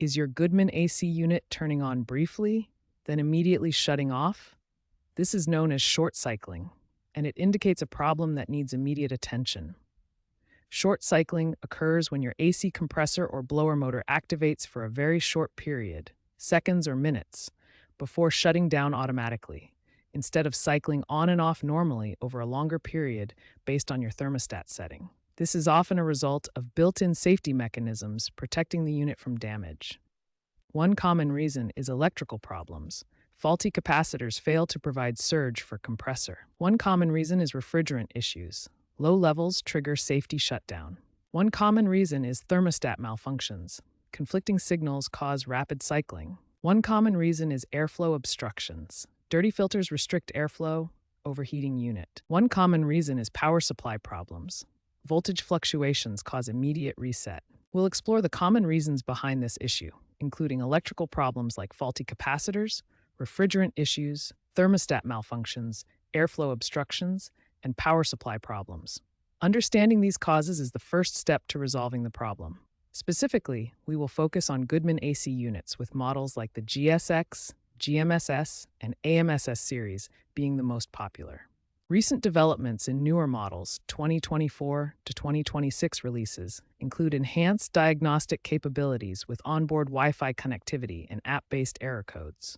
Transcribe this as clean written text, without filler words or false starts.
Is your Goodman AC unit turning on briefly, then immediately shutting off? This is known as short cycling, and it indicates a problem that needs immediate attention. Short cycling occurs when your AC compressor or blower motor activates for a very short period, seconds or minutes, before shutting down automatically, instead of cycling on and off normally over a longer period based on your thermostat setting. This is often a result of built-in safety mechanisms protecting the unit from damage. One common reason is electrical problems. Faulty capacitors fail to provide surge for compressor. One common reason is refrigerant issues. Low levels trigger safety shutdown. One common reason is thermostat malfunctions. Conflicting signals cause rapid cycling. One common reason is airflow obstructions. Dirty filters restrict airflow, overheating unit. One common reason is power supply problems. Voltage fluctuations cause immediate reset. We'll explore the common reasons behind this issue, including electrical problems like faulty capacitors, refrigerant issues, thermostat malfunctions, airflow obstructions, and power supply problems. Understanding these causes is the first step to resolving the problem. Specifically, we will focus on Goodman AC units with models like the GSX, GMSS, and AMSS series being the most popular. Recent developments in newer models, 2024 to 2026 releases, include enhanced diagnostic capabilities with onboard Wi-Fi connectivity and app-based error codes.